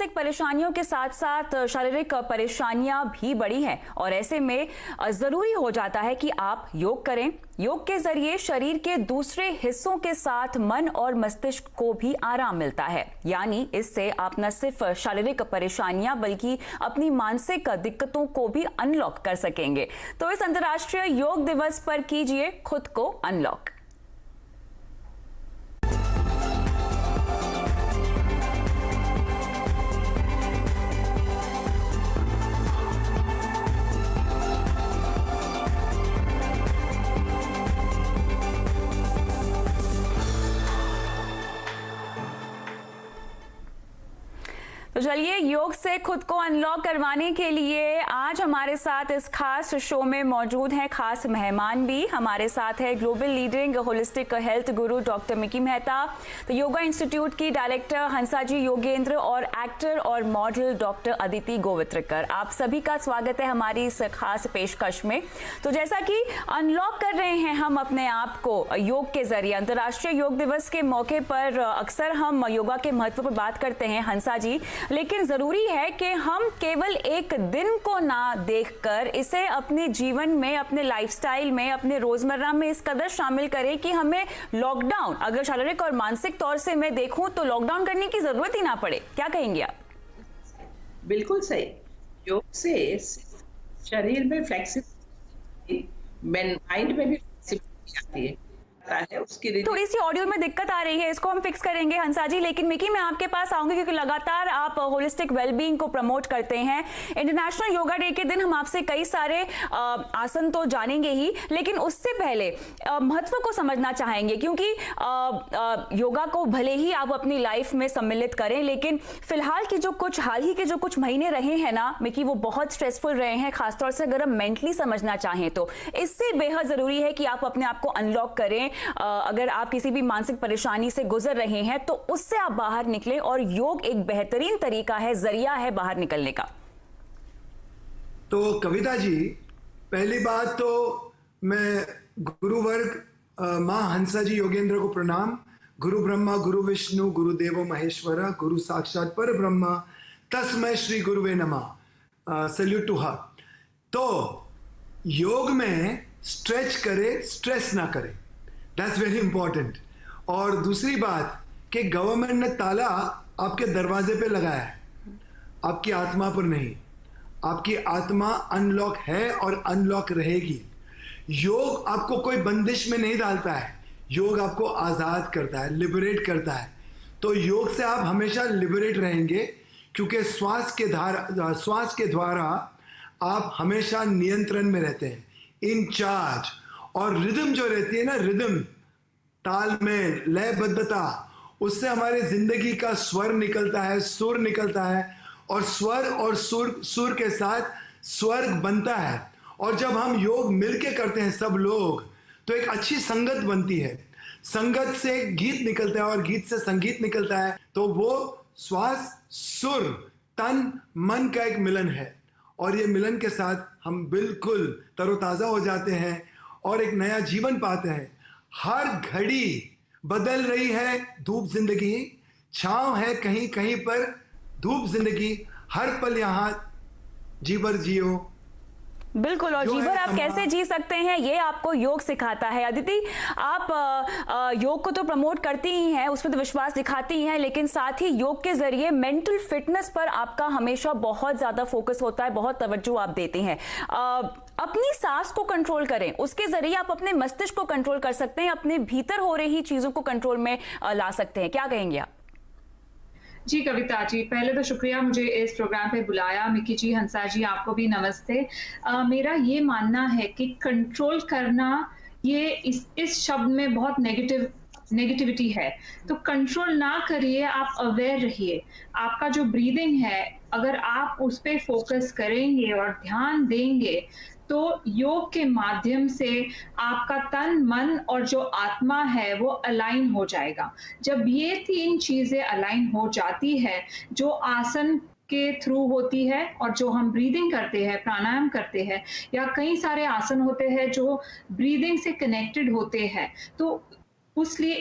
मानसिक परेशानियों के साथ साथ शारीरिक परेशानियां भी बढ़ी हैं और ऐसे में जरूरी हो जाता है कि आप योग करें। योग के जरिए शरीर के दूसरे हिस्सों के साथ मन और मस्तिष्क को भी आराम मिलता है, यानी इससे आप न सिर्फ शारीरिक परेशानियां बल्कि अपनी मानसिक दिक्कतों को भी अनलॉक कर सकेंगे। तो इस अंतर्राष्ट्रीय योग दिवस पर कीजिए खुद को अनलॉक। तो चलिए, योग से खुद को अनलॉक करवाने के लिए आज हमारे साथ इस खास शो में मौजूद हैं खास मेहमान भी। हमारे साथ है ग्लोबल लीडिंग होलिस्टिक हेल्थ गुरु डॉक्टर मिकी मेहता, तो योगा इंस्टीट्यूट की डायरेक्टर हंसाजी योगेंद्र और एक्टर और मॉडल डॉक्टर अदिति गोवित्रकर। आप सभी का स्वागत है हमारी इस खास पेशकश में। तो जैसा कि अनलॉक कर रहे हैं हम अपने आप को योग के जरिए, अंतर्राष्ट्रीय योग दिवस के मौके पर अक्सर हम योगा के महत्व पर बात करते हैं हंसा जी, लेकिन जरूरी है कि हम केवल एक दिन को ना देखकर इसे अपने जीवन में, अपने लाइफस्टाइल में, अपने रोजमर्रा में इस कदर शामिल करें कि हमें लॉकडाउन, अगर शारीरिक और मानसिक तौर से मैं देखूं तो लॉकडाउन करने की जरूरत ही ना पड़े। क्या कहेंगे आप? बिल्कुल सही। योग से शरीर में फ्लेक्सिबिलिटी, माइंड में भी फ्लेक्सिबिलिटी आती है। थोड़ी सी ऑडियो में दिक्कत आ रही है, इसको हम फिक्स करेंगे हंसा जी। लेकिन मिकी, मैं आपके पास आऊंगी क्योंकि लगातार आप होलिस्टिक वेलबींग को प्रमोट करते हैं। इंटरनेशनल योगा डे के दिन हम आपसे कई सारे आसन तो जानेंगे ही, लेकिन उससे पहले महत्व को समझना चाहेंगे, क्योंकि योगा को भले ही आप अपनी लाइफ में सम्मिलित करें, लेकिन फिलहाल की जो हाल ही के जो कुछ महीने रहे हैं ना मिकी, वो बहुत स्ट्रेसफुल रहे हैं, खासतौर से अगर हम मेंटली समझना चाहें तो इससे बेहद जरूरी है कि आप अपने आप को अनलॉक करें। अगर आप किसी भी मानसिक परेशानी से गुजर रहे हैं तो उससे आप बाहर निकलें, और योग एक बेहतरीन तरीका है, जरिया है बाहर निकलने का। तो कविता जी, पहली बात तो मैं गुरुवर्ग मां हंसा जी योगेंद्र को प्रणाम। गुरु ब्रह्मा गुरु विष्णु गुरु देवो महेश्वर गुरु साक्षात पर ब्रह्मा तस्मै श्री गुरुवे नमः। Salute to her. तो योग में स्ट्रेच करे, स्ट्रेस ना करे, दैट्स वेरी इंपॉर्टेंट। और दूसरी बात कि गवर्नमेंट ने ताला आपके दरवाजे पे लगाया है, आपकी आत्मा पर नहीं। आपकी आत्मा अनलॉक है और अनलॉक रहेगी। योग आपको कोई बंदिश में नहीं डालता है, योग आपको आज़ाद करता है, लिबरेट करता है। तो योग से आप हमेशा लिबरेट रहेंगे, क्योंकि श्वास के द्वारा आप हमेशा नियंत्रण में रहते हैं, इन चार्ज। और रिदम जो रहती है ना, रिदम, तालमेल, लयबद्धता, उससे हमारे जिंदगी का स्वर निकलता है, सुर निकलता है, और स्वर और सुर के साथ स्वर्ग बनता है। और जब हम योग मिलके करते हैं सब लोग, तो एक अच्छी संगत बनती है। संगत से गीत निकलता है और गीत से संगीत निकलता है। तो वो श्वास, सुर, तन, मन का एक मिलन है, और ये मिलन के साथ हम बिल्कुल तरोताज़ा हो जाते हैं और एक नया जीवन पाते हैं। हर घड़ी बदल रही है धूप जिंदगी, छांव है कहीं कहीं पर धूप जिंदगी, हर पल यहाँ जी भर जियो। बिल्कुल, और जी भर आप कैसे जी सकते हैं ये आपको योग सिखाता है। अदिति, आप योग को तो प्रमोट करती ही हैं, उसमें तो विश्वास दिखाती ही हैं, लेकिन साथ ही योग के जरिए मेंटल फिटनेस पर आपका हमेशा बहुत ज्यादा फोकस होता है, बहुत तवज्जो आप देते हैं। अपनी सांस को कंट्रोल करें, उसके जरिए आप अपने मस्तिष्क को कंट्रोल कर सकते हैं, अपने भीतर हो रही चीजों को कंट्रोल में ला सकते हैं। क्या कहेंगे आप? जी कविता जी, पहले तो शुक्रिया मुझे इस प्रोग्राम पे बुलाया। मिकी जी, हंसा जी, आपको भी नमस्ते। मेरा ये मानना है कि कंट्रोल करना, ये इस शब्द में बहुत नेगेटिविटी है। तो कंट्रोल ना करिए, आप अवेयर रहिए। आपका जो ब्रीदिंग है, अगर आप उस पर फोकस करेंगे और ध्यान देंगे तो योग के माध्यम से आपका तन, मन और जो आत्मा है वो अलाइन हो जाएगा। जब ये तीन चीजें अलाइन हो जाती है, जो आसन के थ्रू होती है और जो हम ब्रीदिंग करते हैं, प्राणायाम करते हैं, या कई सारे आसन होते हैं जो ब्रीदिंग से कनेक्टेड होते हैं, तो उसलिए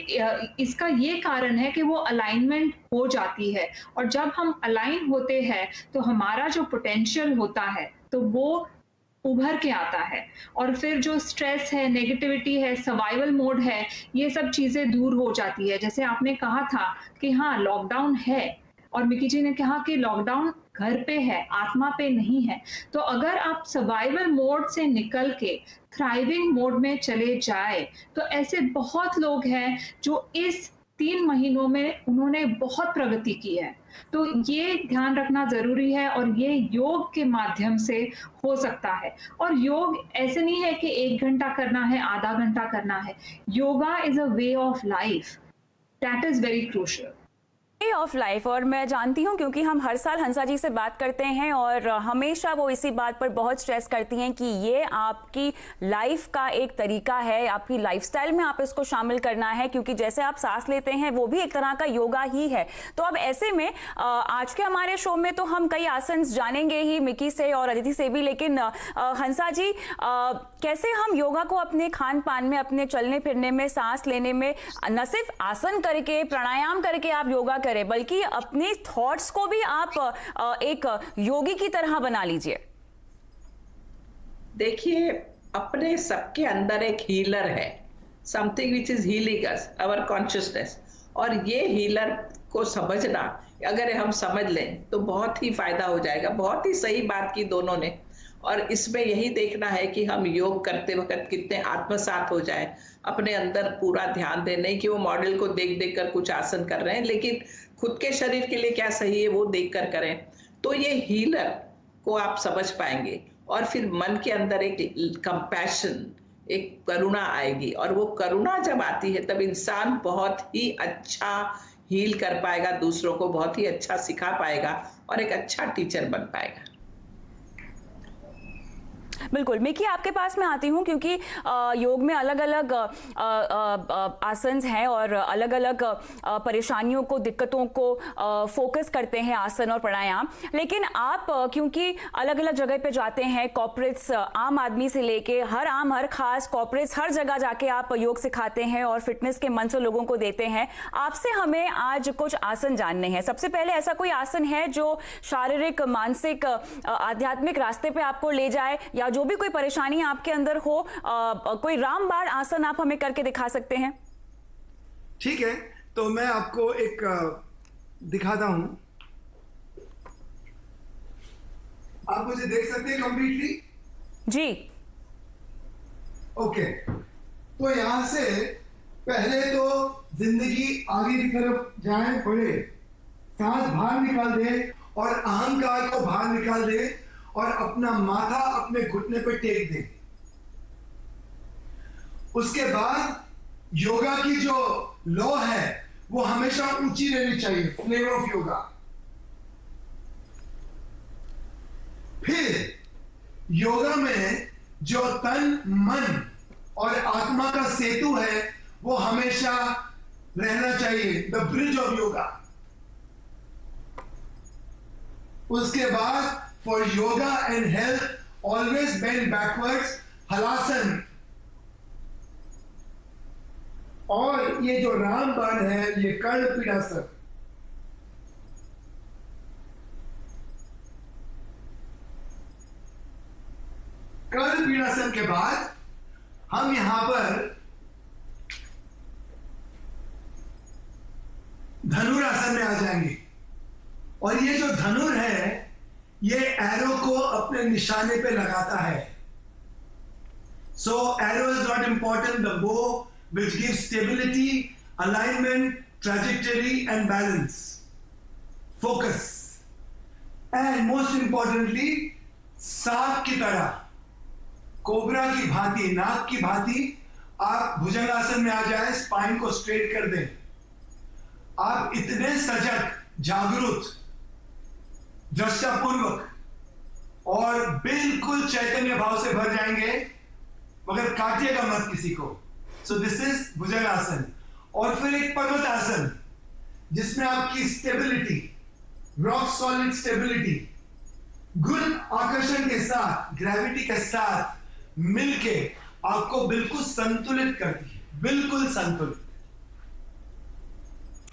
इसका ये कारण है कि वो अलाइनमेंट हो जाती है, और जब हम अलाइन होते हैं तो हमारा जो पोटेंशियल होता है तो वो उभर के आता है, और फिर जो स्ट्रेस है, नेगेटिविटी है, सर्वाइवल मोड है, ये सब चीजें दूर हो जाती है। जैसे आपने कहा था कि हाँ लॉकडाउन है, और मिकी जी ने कहा कि लॉकडाउन घर पे है, आत्मा पे नहीं है। तो अगर आप सर्वाइवल मोड से निकल के थ्राइविंग मोड में चले जाए, तो ऐसे बहुत लोग हैं जो इस 3 महीनों में उन्होंने बहुत प्रगति की है। तो ये ध्यान रखना ज़रूरी है, और ये योग के माध्यम से हो सकता है। और योग ऐसे नहीं है कि 1 घंटा करना है, आधा घंटा करना है। Yoga is a way of life, that is very crucial. Of life. और मैं जानती हूँ क्योंकि हम हर साल हंसा जी से बात करते हैं और हमेशा वो इसी बात पर बहुत स्ट्रेस करती हैं कि ये आपकी लाइफ का एक तरीका है, आपकी लाइफस्टाइल में आप इसको शामिल करना है, क्योंकि जैसे आप सांस लेते हैं वो भी एक तरह का योगा ही है। तो अब ऐसे में आज के हमारे शो में तो हम कई आसन जानेंगे ही मिकी से और अदिति से भी, लेकिन हंसा जी कैसे हम योगा को अपने खान पान में, अपने चलने फिरने में, सांस लेने में न सिर्फ आसन करके, प्राणायाम करके आप योगा करें, बल्कि अपने थॉट्स को भी आप एक योगी की तरह बना लीजिए। देखिए, अपने सबके अंदर एक हीलर है, something which is healing us, our consciousness, और ये हीलर को समझना अगर हम समझ लें तो बहुत ही फायदा हो जाएगा। बहुत ही सही बात की दोनों ने, और इसमें यही देखना है कि हम योग करते वक्त कितने आत्मसात हो जाए, अपने अंदर पूरा ध्यान दें, नहीं कि वो मॉडल को देख देख कर कुछ आसन कर रहे हैं, लेकिन खुद के शरीर के लिए क्या सही है वो देख कर करें। तो ये हीलर को आप समझ पाएंगे, और फिर मन के अंदर एक कंपैशन, एक करुणा आएगी, और वो करुणा जब आती है तब इंसान बहुत ही अच्छा हील कर पाएगा, दूसरों को बहुत ही अच्छा सिखा पाएगा, और एक अच्छा टीचर बन पाएगा। बिल्कुल मिकी, आपके पास मैं आती हूँ क्योंकि योग में अलग अलग आसन हैं और अलग अलग परेशानियों को, दिक्कतों को फोकस करते हैं आसन और प्राणायाम। लेकिन आप क्योंकि अलग अलग जगह पे जाते हैं, कॉर्पोरेट्स, आम आदमी से लेके हर खास कॉर्पोरेट्स, हर जगह जाके आप योग सिखाते हैं और फिटनेस के मंत्र लोगों को देते हैं। आपसे हमें आज कुछ आसन जानने हैं। सबसे पहले ऐसा कोई आसन है जो शारीरिक, मानसिक, आध्यात्मिक रास्ते पे आपको ले जाए, या जो भी कोई परेशानी आपके अंदर हो, कोई रामबाण आसन आप हमें करके दिखा सकते हैं? ठीक है, तो मैं आपको एक दिखाता हूं। आप मुझे देख सकते हैं कंप्लीटली? जी। ओके, तो यहां से पहले तो जिंदगी आगे की तरफ जाए, बढ़े, सांस बाहर निकाल दे और अहंकार को बाहर निकाल दे, और अपना माथा अपने घुटने पे टेक दे। उसके बाद योगा की जो लॉ है वो हमेशा ऊंची रहनी चाहिए, फ्लेवर ऑफ योगा। फिर योगा में जो तन, मन और आत्मा का सेतु है वो हमेशा रहना चाहिए, द ब्रिज ऑफ योगा। उसके बाद for yoga and health, always bend backwards, halasana. और ये जो रामबाण है ये कर्ण पीड़ासन। कर्ण पीड़ासन के बाद हम यहां पर धनुरासन में आ जाएंगे, और ये जो धनुर है ये एरो को अपने निशाने पे लगाता है। So arrow is not important, the bow which gives stability, alignment, trajectory and balance, focus, and most importantly सांप की तरह, कोबरा की भांति, नाग की भांति आप भुजंगासन में आ जाए, स्पाइन को स्ट्रेट कर दें। आप इतने सजग, जागरूक, दृष्टापूर्वक और बिल्कुल चैतन्य भाव से भर जाएंगे, मगर काटिएगा मत किसी को। सो दिस इज भुजंगासन। और फिर एक पर्वतासन जिसमें आपकी स्टेबिलिटी, रॉक सॉलिड स्टेबिलिटी, गुरुत्व आकर्षण के साथ, ग्रेविटी के साथ मिलके आपको बिल्कुल संतुलित करती है, बिल्कुल संतुलित।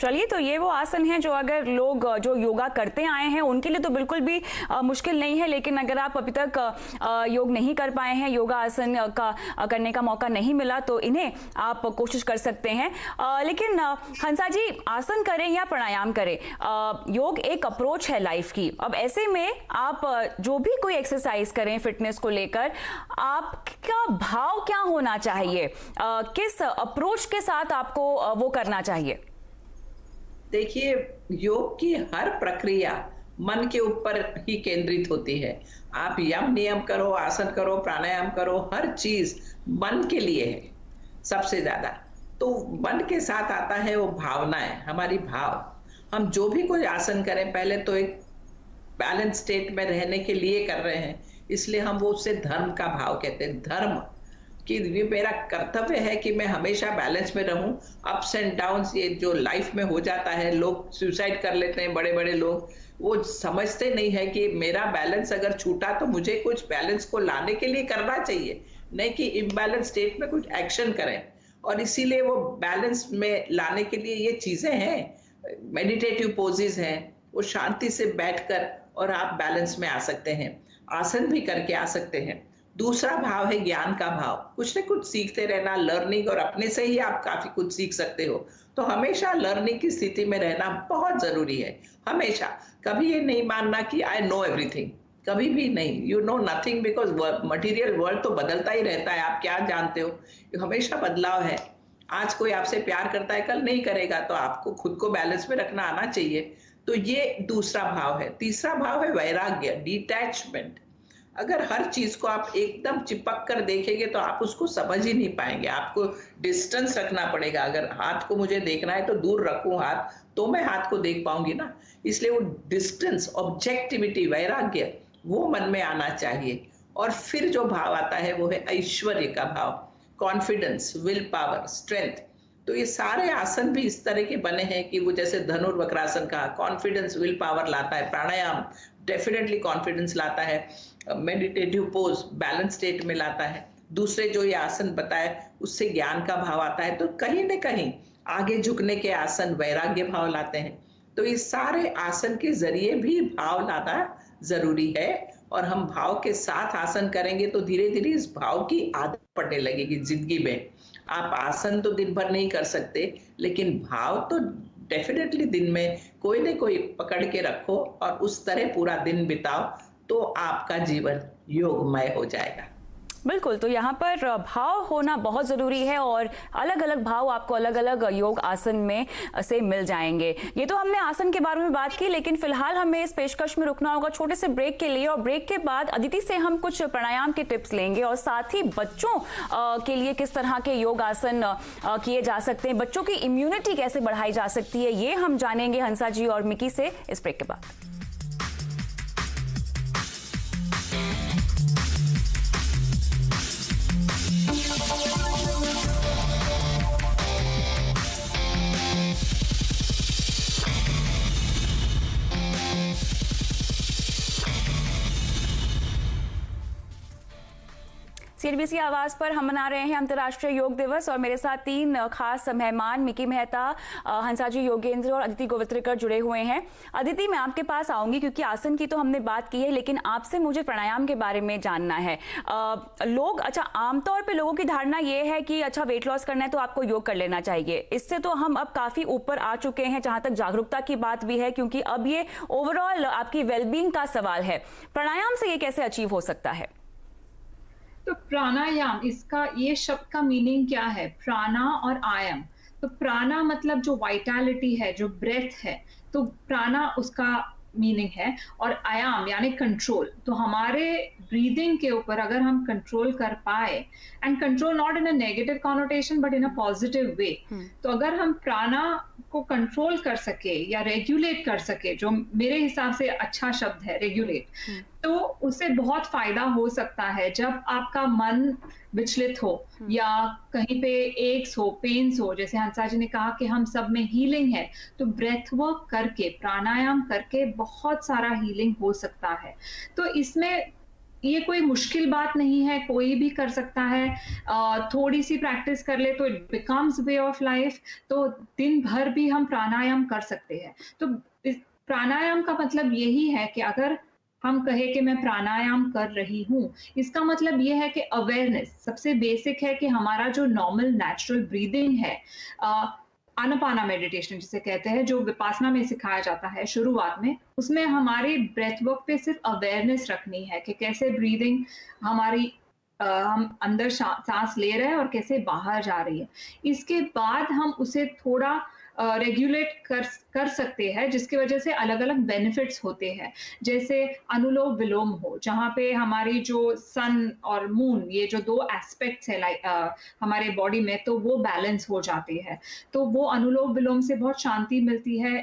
चलिए, तो ये वो आसन हैं जो अगर लोग जो योगा करते आए हैं उनके लिए तो बिल्कुल भी मुश्किल नहीं है, लेकिन अगर आप अभी तक योग नहीं कर पाए हैं, योगा आसन का करने का मौका नहीं मिला, तो इन्हें आप कोशिश कर सकते हैं। लेकिन हंसा जी, आसन करें या प्राणायाम करें, योग एक अप्रोच है लाइफ की। अब ऐसे में आप जो भी कोई एक्सरसाइज करें फिटनेस को लेकर, आपका भाव क्या होना चाहिए, किस अप्रोच के साथ आपको वो करना चाहिए? देखिए, योग की हर प्रक्रिया मन के ऊपर ही केंद्रित होती है। आप यम नियम करो, आसन करो, प्राणायाम करो, हर चीज मन के लिए है सबसे ज्यादा। तो मन के साथ आता है वो भावनाएं, हमारी भाव। हम जो भी कोई आसन करें, पहले तो एक बैलेंस स्टेट में रहने के लिए कर रहे हैं, इसलिए हम वो उससे धर्म का भाव कहते हैं। धर्म कि ये मेरा कर्तव्य है कि मैं हमेशा बैलेंस में रहूं। अप्स एंड डाउन्स ये जो लाइफ में हो जाता है, लोग सुसाइड कर लेते हैं, बड़े बड़े लोग, वो समझते नहीं है कि मेरा बैलेंस अगर छूटा तो मुझे कुछ बैलेंस को लाने के लिए करना चाहिए, नहीं कि इम्बैलेंस स्टेट में कुछ एक्शन करें। और इसीलिए वो बैलेंस में लाने के लिए ये चीजें हैं, मेडिटेटिव पोजेस हैं, वो शांति से बैठकर और आप बैलेंस में आ सकते हैं, आसन भी करके आ सकते हैं। दूसरा भाव है ज्ञान का भाव, कुछ न कुछ सीखते रहना, लर्निंग, और अपने से ही आप काफी कुछ सीख सकते हो। तो हमेशा लर्निंग की स्थिति में रहना बहुत जरूरी है। हमेशा कभी ये नहीं मानना कि आई नो एवरीथिंग, कभी भी नहीं। You know nothing, because material world तो बदलता ही रहता है, आप क्या जानते हो, हमेशा बदलाव है। आज कोई आपसे प्यार करता है, कल नहीं करेगा, तो आपको खुद को बैलेंस में रखना आना चाहिए। तो ये दूसरा भाव है। तीसरा भाव है वैराग्य, डिटैचमेंट। अगर हर चीज को आप एकदम चिपक कर देखेंगे तो आप उसको समझ ही नहीं पाएंगे, आपको डिस्टेंस रखना पड़ेगा। अगर हाथ को मुझे देखना है तो दूर रखूं हाथ, तो मैं हाथ को देख पाऊंगी ना। इसलिए वो डिस्टेंस, ऑब्जेक्टिविटी, वैराग्य, वो मन में आना चाहिए। और फिर जो भाव आता है वो है ऐश्वर्य का भाव, कॉन्फिडेंस, विल पावर, स्ट्रेंथ। तो ये सारे आसन भी इस तरह के बने हैं कि वो जैसे धनुर्वक्रासन का कॉन्फिडेंस, विल पावर लाता है, प्राणायाम डेफिनेटली कॉन्फिडेंस लाता है, मेडिटेटिव पोज बैलेंस स्टेट में लाता है। दूसरे जो ये आसन बताए उससे ज्ञान का भाव आता है। तो कहीं न कहीं आगे झुकने के आसन वैराग्य भाव लाते हैं। तो इस सारे आसन के जरिए भी भाव लाना जरूरी है, और हम भाव के साथ आसन करेंगे तो धीरे धीरे इस भाव की आदत पड़ने लगेगी जिंदगी में। आप आसन तो दिन भर नहीं कर सकते, लेकिन भाव तो डेफिनेटली दिन में कोई न कोई पकड़ के रखो और उस तरह पूरा दिन बिताओ, तो आपका जीवन योगमय हो जाएगा। बिल्कुल, तो यहाँ पर भाव होना बहुत ज़रूरी है, और अलग अलग भाव आपको अलग अलग योग आसन में से मिल जाएंगे। ये तो हमने आसन के बारे में बात की, लेकिन फिलहाल हमें इस पेशकश में रुकना होगा छोटे से ब्रेक के लिए, और ब्रेक के बाद अदिति से हम कुछ प्राणायाम के टिप्स लेंगे, और साथ ही बच्चों के लिए किस तरह के योग आसन किए जा सकते हैं, बच्चों की इम्यूनिटी कैसे बढ़ाई जा सकती है, ये हम जानेंगे हंसा जी और मिकी से इस ब्रेक के बाद। CNBC आवाज पर हम मना रहे हैं अंतर्राष्ट्रीय योग दिवस, और मेरे साथ तीन खास मेहमान मिकी मेहता, हंसाजी योगेंद्र और अदिति गोवित्रिकर जुड़े हुए हैं। अदिति, मैं आपके पास आऊंगी क्योंकि आसन की तो हमने बात की है, लेकिन आपसे मुझे प्राणायाम के बारे में जानना है। आमतौर पे लोगों की धारणा ये है कि अच्छा, वेट लॉस करना है तो आपको योग कर लेना चाहिए। इससे तो हम अब काफी ऊपर आ चुके हैं, जहां तक जागरूकता की बात भी है, क्योंकि अब ये ओवरऑल आपकी वेलबींग का सवाल है। प्राणायाम से ये कैसे अचीव हो सकता है? तो प्राणायाम, इसका ये शब्द का मीनिंग क्या है? प्राणा और आयम। तो प्राणा मतलब जो वाइटैलिटी है, जो ब्रेथ है, तो प्राणा उसका मीनिंग है, और आयाम यानी कंट्रोल। तो हमारे ब्रीदिंग के ऊपर अगर हम कंट्रोल कर पाए, and control not in a negative connotation but in a positive way, तो अगर हम प्राणा को कंट्रोल कर सके या रेगुलेट कर सके, जो मेरे हिसाब से अच्छा शब्द है रेगुलेट, तो उससे बहुत फायदा हो सकता है। जब आपका मन विचलित हो या कहीं पे एक्स हो, पेन्स हो, जैसे हंसा जी ने कहा कि हम सब में हीलिंग है, तो ब्रेथ वर्क करके, प्राणायाम करके बहुत सारा हीलिंग हो सकता है। तो इसमें ये कोई मुश्किल बात नहीं है, कोई भी कर सकता है। थोड़ी सी प्रैक्टिस कर ले तो it becomes way of life. तो दिन भर भी हम प्राणायाम कर सकते हैं। तो प्राणायाम का मतलब यही है कि अगर हम कहें कि मैं प्राणायाम कर रही हूँ, इसका मतलब ये है कि अवेयरनेस सबसे बेसिक है कि हमारा जो नॉर्मल नेचुरल ब्रीदिंग है, आनापाना मेडिटेशन जिसे कहते हैं, जो विपासना में सिखाया जाता है शुरुआत में, उसमें हमारे ब्रेथ वर्क पे सिर्फ अवेयरनेस रखनी है कि कैसे ब्रीदिंग हमारी हम अंदर सांस ले रहे हैं और कैसे बाहर जा रही है। इसके बाद हम उसे थोड़ा रेगुलेट कर सकते हैं, जिसकी वजह से अलग अलग बेनिफिट्स होते हैं। जैसे अनुलोम विलोम हो, जहाँ पे हमारी जो सन और मून, ये जो दो एस्पेक्ट्स है हमारे बॉडी में, तो वो बैलेंस हो जाते हैं। तो वो अनुलोम विलोम से बहुत शांति मिलती है।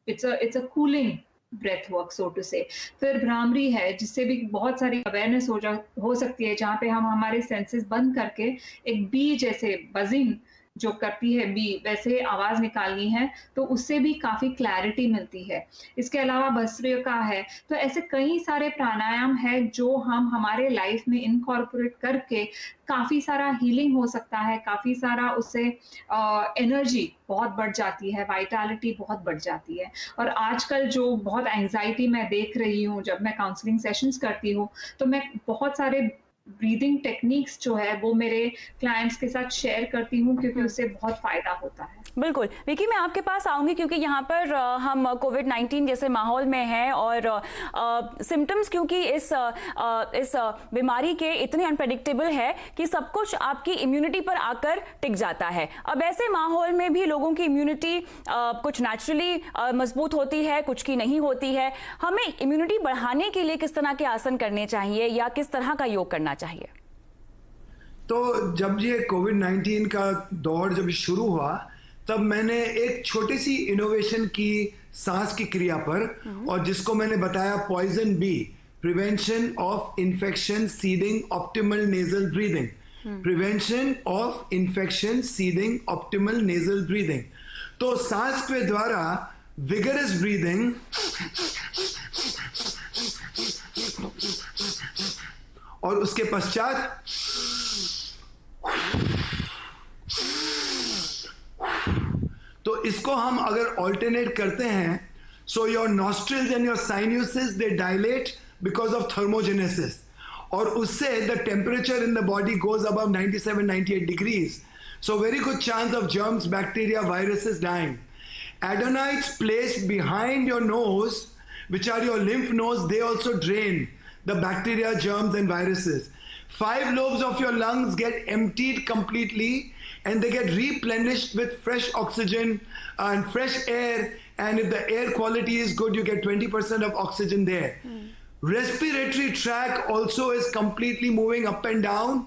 It's a cooling breath work so to say. फिर भ्रामरी है, जिससे भी बहुत सारी अवेयरनेस हो सकती है, जहाँ पे हम हमारे सेंसेस बंद करके एक बी जैसे बजिंग जो करती है बी, वैसे आवाज निकालनी है, तो उससे भी काफी क्लैरिटी मिलती है। इसके अलावा भस्त्रिका है। तो ऐसे कई सारे प्राणायाम है जो हम हमारे लाइफ में इनकॉर्पोरेट करके काफी सारा हीलिंग हो सकता है, काफी सारा उससे एनर्जी बहुत बढ़ जाती है, वाइटैलिटी बहुत बढ़ जाती है। और आजकल जो बहुत एंजाइटी मैं देख रही हूँ, जब मैं काउंसलिंग सेशंस करती हूँ, तो मैं बहुत सारे ब्रीदिंग टेक्निक्स जो है वो मेरे क्लाइंट्स के साथ शेयर करती हूँ, क्योंकि उससे बहुत फायदा होता है। बिल्कुल विकी, मैं आपके पास आऊंगी क्योंकि यहाँ पर हम कोविड-19 जैसे माहौल में हैं और सिम्टम्स क्योंकि इस बीमारी के इतने अनप्रेडिक्टेबल है कि सब कुछ आपकी इम्यूनिटी पर आकर टिक जाता है। अब ऐसे माहौल में भी लोगों की इम्यूनिटी कुछ नेचुरली मजबूत होती है, कुछ की नहीं होती है। हमें इम्यूनिटी बढ़ाने के लिए किस तरह के आसन करने चाहिए या किस तरह का योग करना चाहिए? तो जब ये कोविड-19 का दौर जब शुरू हुआ, तब मैंने एक छोटी सी इनोवेशन की सांस की क्रिया पर, और जिसको मैंने बताया पॉइजन B, prevention of infection seeding optimal nasal breathing, prevention of infection seeding optimal nasal breathing. तो सांस के द्वारा विगरस ब्रीदिंग और उसके पश्चात तो इसको हम अगर ऑल्टरनेट करते हैं, so your nostrils and your sinuses they dilate because of thermogenesis, और उससे the temperature in the body goes above 97-98 degrees, so very good chance of germs, bacteria, viruses dying. Adenoids placed behind your nose, which are your lymph nodes, they also drain the bacteria, germs and viruses. 5 lobes of your lungs get emptied completely and they get replenished with fresh oxygen and fresh air, and if the air quality is good, you get 20% of oxygen there. Respiratory tract also is completely moving up and down,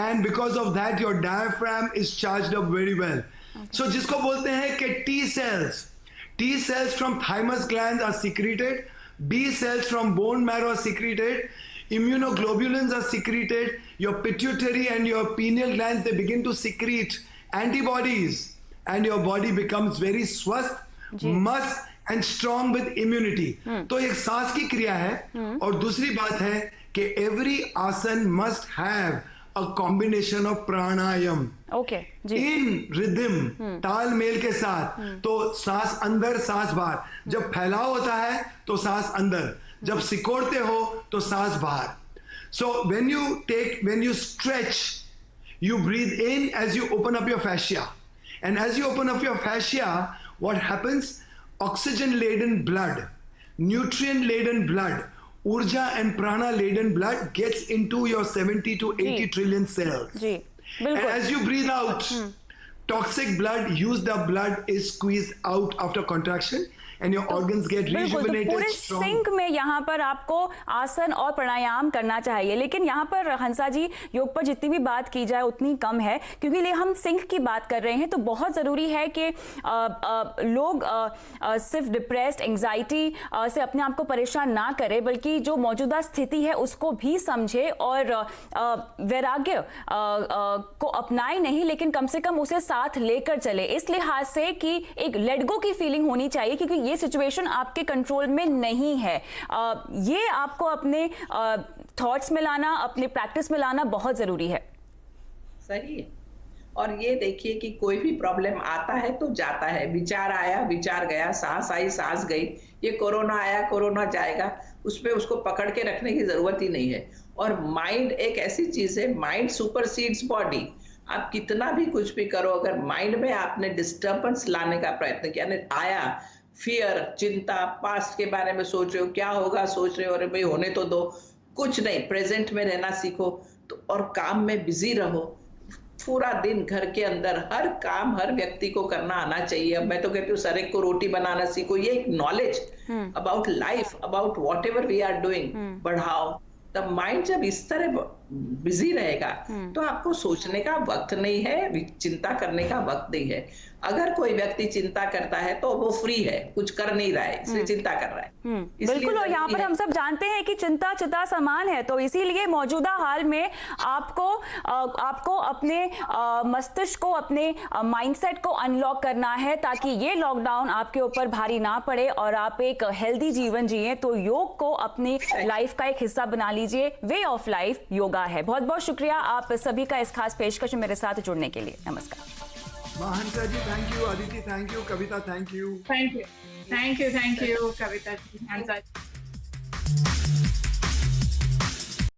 and because of that your diaphragm is charged up very well. So जिसको बोलते हैं कि T cells from thymus glands are secreted, B cells from bone marrow are secreted, immunoglobulins are secreted, your pituitary and your pineal glands, they begin to secrete antibodies, and your body becomes very swasth, must and strong with immunity. तो एक सांस की क्रिया है, और दूसरी बात है कि every आसन must have a combination of pranayam. Okay जी। इन रिदम, तालमेल के साथ। तो सांस अंदर, सांस बाहर। जब फैलाव होता है तो सांस अंदर, जब सिकोड़ते हो तो सांस बाहर। So when you stretch, you breathe in as you open up your fascia, and as you open up your fascia, what happens? Oxygen laden blood, nutrient laden blood, urja and prana laden blood gets into your 70 to 80 trillion cells. Ji, And बिल्कुल। as you breathe out, toxic blood, used up blood is squeezed out after contraction, and your organs get बिल्कुल, तो rejuvenated, पूरे strong. Sink में यहाँ पर आपको आसन और प्राणायाम करना चाहिए। लेकिन यहाँ पर हंसा जी, योग पर जितनी भी बात की जाए उतनी कम है, क्योंकि लिए हम सिंक की बात कर रहे हैं। तो बहुत ज़रूरी है कि लोग सिर्फ डिप्रेस्ड, एंग्जाइटी से अपने आप को परेशान ना करें, बल्कि जो मौजूदा स्थिति है उसको भी समझे और वैराग्य को अपनाए नहीं, लेकिन कम से कम उसे साथ लेकर चले, इस लिहाज से कि एक लेट गो की फीलिंग होनी चाहिए, क्योंकि ये ये सिचुएशन आपके कंट्रोल में नहीं है, ये आपको अपने थॉट्स में लाना, अपने प्रैक्टिस में लाना बहुत जरूरी है। सही है। और ये देखिए कि कोई भी प्रॉब्लम आता है तो जाता है, विचार आया विचार गया, सांस आई सांस गई, ये कोरोना आया कोरोना जाएगा, उसमें उसको पकड़ के रखने की जरूरत ही नहीं है। और माइंड एक ऐसी चीज है, माइंड सुपरसीड्स बॉडी। आप कितना भी कुछ भी करो, अगर माइंड में आपने डिस्टर्बेंस लाने का प्रयत्न किया, आया फियर, चिंता, पास्ट के बारे में सोच रहे हो, क्या होगा सोच रहे हो, अरे भाई होने तो दो, कुछ नहीं, प्रेजेंट में रहना सीखो। तो और काम में बिजी रहो, पूरा दिन घर के अंदर हर काम हर व्यक्ति को करना आना चाहिए। अब मैं तो कहती हूँ सर एक को रोटी बनाना सीखो, ये एक knowledge about life, about whatever we are doing बढ़ाओ। तब माइंड जब इस तरह बिजी रहेगा तो आपको सोचने का वक्त नहीं है, चिंता करने का वक्त नहीं है। अगर कोई व्यक्ति चिंता करता है तो वो फ्री है, कुछ कर नहीं रहा है, इसलिए चिंता कर रहा है। बिल्कुल, और यहाँ पर हम सब जानते हैं कि चिंता चिता समान है, तो इसीलिए मौजूदा हाल में आपको अपने मस्तिष्क को, अपने माइंडसेट को अनलॉक करना है ताकि ये लॉकडाउन आपके ऊपर भारी ना पड़े और आप एक हेल्दी जीवन जिए। तो योग को अपनी लाइफ का एक हिस्सा बना लीजिए, वे ऑफ लाइफ योगा है। बहुत बहुत शुक्रिया आप सभी का इस खास पेशकश में मेरे साथ जुड़ने के लिए। नमस्कार। Hansa ji thank you, Aditi thank you, Kavita thank you, thank you Kavita ji, Hansa ji.